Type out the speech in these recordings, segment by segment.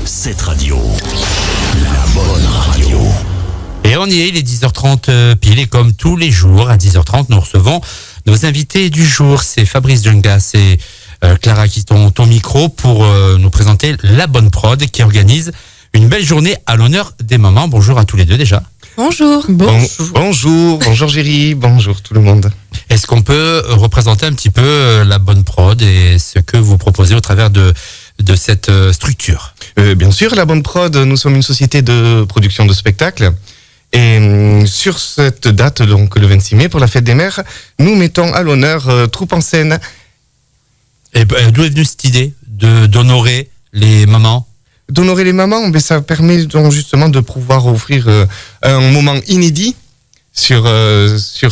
cette radio, la bonne radio. Et on y est, il est 10h30 pile, et comme tous les jours, à 10h30, nous recevons nos invités du jour. C'est Fabrice Jungas et Clara qui ton micro pour nous présenter La Bonne Prod qui organise une belle journée à l'honneur des mamans. Bonjour à tous les deux déjà. Bonjour. Bonjour Géry, bonjour tout le monde. Est-ce qu'on peut représenter un petit peu La Bonne Prod et ce que vous proposez au travers de cette structure? Bien sûr, La Bonne Prod, nous sommes une société de production de spectacles. Et sur cette date, donc le 26 mai, pour la fête des mères, nous mettons à l'honneur Troupe en scène. Et d'où est venue cette idée d'honorer les mamans? D'honorer les mamans, mais ça permet donc justement de pouvoir offrir un moment inédit sur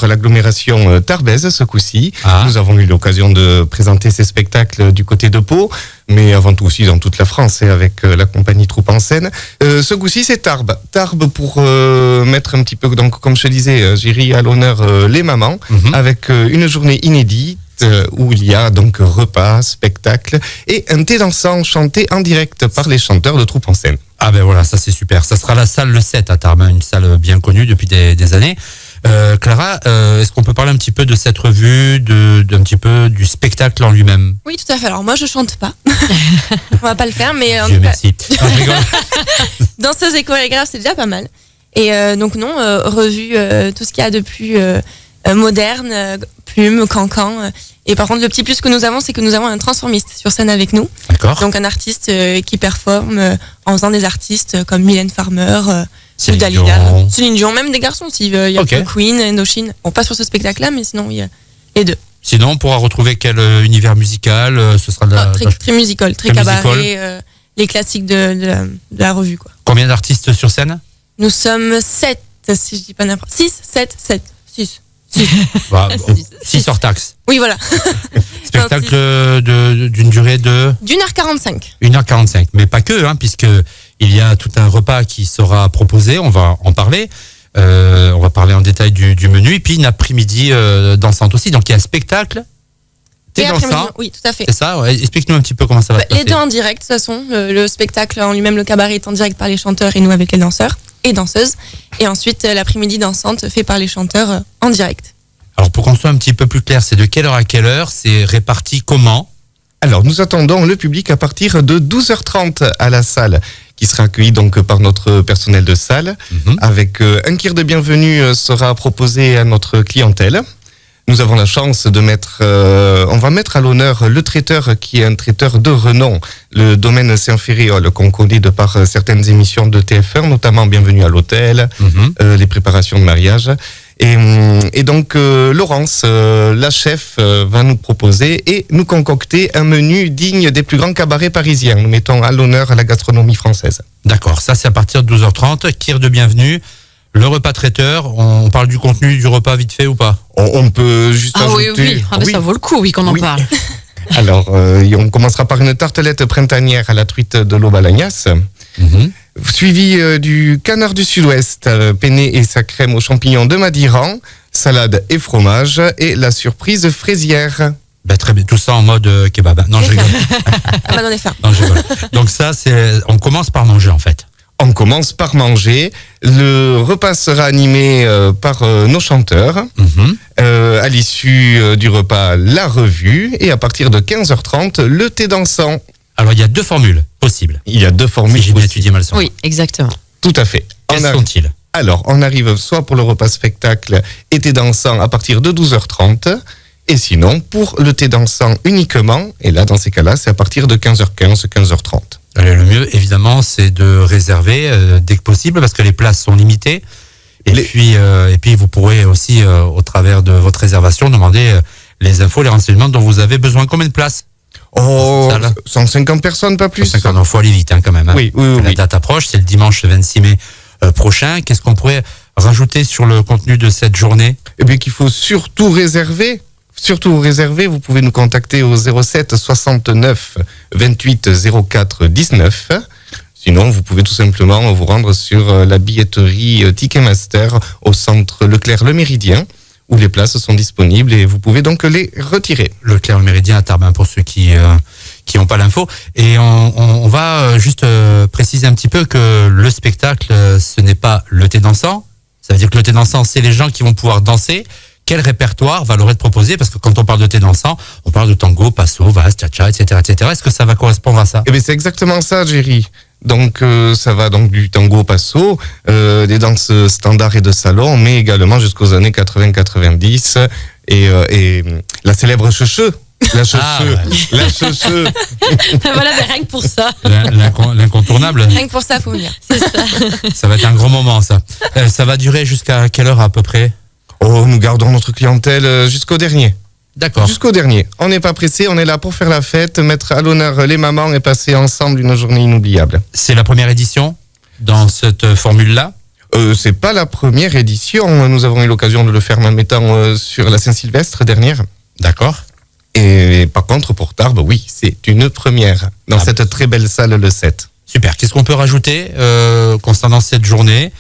l'agglomération tarbaise ce coup-ci. Nous avons eu l'occasion de présenter ces spectacles du côté de Pau, mais avant tout aussi dans toute la France et avec la compagnie Troupe en scène. Ce coup-ci, c'est Tarbes. Tarbes pour mettre un petit peu, donc comme je te disais, Géry à l'honneur les mamans, avec une journée inédite où il y a donc repas, spectacle et un thé dansant chanté en direct par les chanteurs de Troupe en scène. Ah ben voilà, ça c'est super. Ça sera la salle Le 7 à Tarbes, une salle bien connue depuis des années. Clara, est-ce qu'on peut parler un petit peu de cette revue, d'un petit peu du spectacle en lui-même? Oui, tout à fait. Alors moi, je chante pas. On va pas le faire, mais Dieu merci. Ah, je rigole. Danseuse et chorégraphe, c'est déjà pas mal. Et donc non, revue, tout ce qu'il y a de plus moderne, plume, cancan. Et par contre, le petit plus que nous avons, c'est que nous avons un transformiste sur scène avec nous. D'accord. Donc un artiste qui performe en faisant des artistes comme Mylène Farmer, Dalida, Céline Dion, même des garçons aussi. Il y a Queen, Indochine. Bon, pas sur ce spectacle-là, mais sinon, il y a les deux. Sinon, on pourra retrouver quel univers musical? Ce sera très musical, très cabaret, les classiques de la revue, quoi. Combien d'artistes sur scène? Nous sommes 7, si je dis pas n'importe. 6 bah, 6 hors taxe. Oui, voilà. Spectacle d'une durée de 1h45. 1h45, mais pas que, puisque il y a tout un repas qui sera proposé, on va en parler. On va parler en détail du menu, et puis une après-midi dansante aussi. Donc il y a un spectacle, thé dansant. Oui, tout à fait. C'est ça, ouais. Explique-nous un petit peu comment ça va se passer. Les deux en direct, de toute façon. Le spectacle en lui-même, le cabaret est en direct par les chanteurs et nous avec les danseurs et danseuses. Et ensuite, l'après-midi dansante fait par les chanteurs en direct. Alors pour qu'on soit un petit peu plus clair, c'est de quelle heure à quelle heure? C'est réparti comment? Alors nous attendons le public à partir de 12h30 à la salle, qui sera accueilli donc par notre personnel de salle, avec un kir de bienvenue sera proposé à notre clientèle. Nous avons la chance de mettre, on va mettre à l'honneur le traiteur qui est un traiteur de renom, le domaine Saint-Ferréol, qu'on connaît de par certaines émissions de TF1, notamment Bienvenue à l'hôtel, les préparations de mariage. Et donc Laurence, la chef, va nous proposer et nous concocter un menu digne des plus grands cabarets parisiens. Nous mettons à l'honneur la gastronomie française. D'accord, ça c'est à partir de 12h30, kir de bienvenue. Le repas traiteur, on parle du contenu du repas vite fait ou pas? On peut juste ajouter... Oui. Mais ça vaut le coup, qu'on en parle. Alors, on commencera par une tartelette printanière à la truite de l'Aubalagnas, suivi du canard du Sud-Ouest, peiné et sa crème aux champignons de Madiran, salade et fromage, et la surprise fraisière. Ben, très bien, tout ça en mode kebab. Non, je rigole. Ah bah on est fin. Non, je rigole. Donc ça, on commence par manger en fait. On commence par manger. Le repas sera animé par nos chanteurs. À l'issue du repas, la revue. Et à partir de 15h30, le thé dansant. Alors, il y a 2 formules possibles. Il y a 2 formules. Si j'ai bien étudié ma leçon. Oui, exactement. Tout à fait. Quels sont-ils? Alors, on arrive soit pour le repas spectacle et thé dansant à partir de 12h30. Et sinon, pour le thé dansant uniquement, et là, dans ces cas-là, c'est à partir de 15h15, 15h30. Le mieux, évidemment, c'est de réserver dès que possible, parce que les places sont limitées. Et puis, vous pourrez aussi, au travers de votre réservation, demander les infos, les renseignements dont vous avez besoin. Combien de places? 150 personnes, pas plus. 150, il faut aller vite quand même. Oui. La date approche, c'est le dimanche 26 mai prochain. Qu'est-ce qu'on pourrait rajouter sur le contenu de cette journée? Eh bien, qu'il faut surtout réserver. Vous pouvez nous contacter au 07 69 28 04 19. Sinon, vous pouvez tout simplement vous rendre sur la billetterie Ticketmaster au centre Leclerc-Le Méridien, où les places sont disponibles et vous pouvez donc les retirer. Leclerc-Le Méridien à Tarbes, pour ceux qui n'ont pas l'info. Et on va juste préciser préciser un petit peu que le spectacle, ce n'est pas le thé dansant. Ça veut dire que le thé dansant, c'est les gens qui vont pouvoir danser. Quel répertoire va leur être proposé? Parce que quand on parle de thé dansant, on parle de tango, passo, valse, cha-cha, etc., etc. Est-ce que ça va correspondre à ça? Eh bien, c'est exactement ça, Jerry. Donc, ça va donc du tango passo, des danses standards et de salon, mais également jusqu'aux années 80-90 et la célèbre checheux. La checheux. Ah, ouais. La checheux. Voilà, mais rien que pour ça. L'incontournable. Rien que pour ça, faut venir. Ça va être un gros moment, ça. Ça va durer jusqu'à quelle heure à peu près? Oh, nous gardons notre clientèle jusqu'au dernier. D'accord. Jusqu'au dernier. On n'est pas pressé, on est là pour faire la fête, mettre à l'honneur les mamans et passer ensemble une journée inoubliable. C'est la première édition dans cette formule-là? C'est pas la première édition. Nous avons eu l'occasion de le faire même étant sur la Saint-Sylvestre dernière. D'accord. Et par contre, pour Tarbes, oui, c'est une première dans cette très belle salle le 7. Super. Qu'est-ce qu'on peut rajouter concernant cette journée?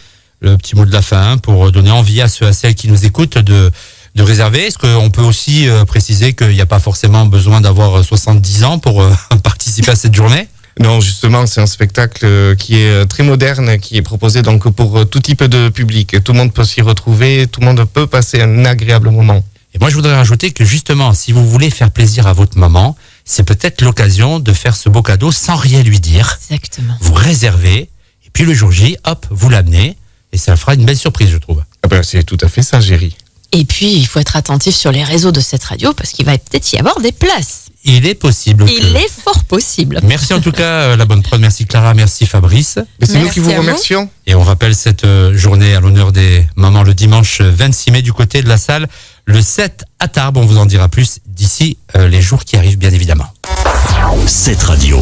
Le petit mot de la fin pour donner envie à ceux à celles qui nous écoutent de réserver. Est-ce qu'on peut aussi préciser qu'il n'y a pas forcément besoin d'avoir 70 ans pour participer à cette journée? Non, justement, c'est un spectacle qui est très moderne, qui est proposé donc pour tout type de public. Tout le monde peut s'y retrouver, tout le monde peut passer un agréable moment. Et moi, je voudrais rajouter que justement, si vous voulez faire plaisir à votre maman, c'est peut-être l'occasion de faire ce beau cadeau sans rien lui dire. Exactement. Vous réservez, et puis le jour J, hop, vous l'amenez, et ça fera une belle surprise, je trouve. Ah ben, c'est tout à fait ça, Géry. Et puis, il faut être attentif sur les réseaux de cette radio parce qu'il va peut-être y avoir des places. Il est possible Il est fort possible. Merci en tout cas, la bonne prod, merci Clara, merci Fabrice. Mais c'est nous Merci qui vous à vous. remercions. Et on rappelle cette journée à l'honneur des mamans le dimanche 26 mai du côté de la salle, le 7 à Tarbes. On vous en dira plus d'ici les jours qui arrivent, bien évidemment. Cette radio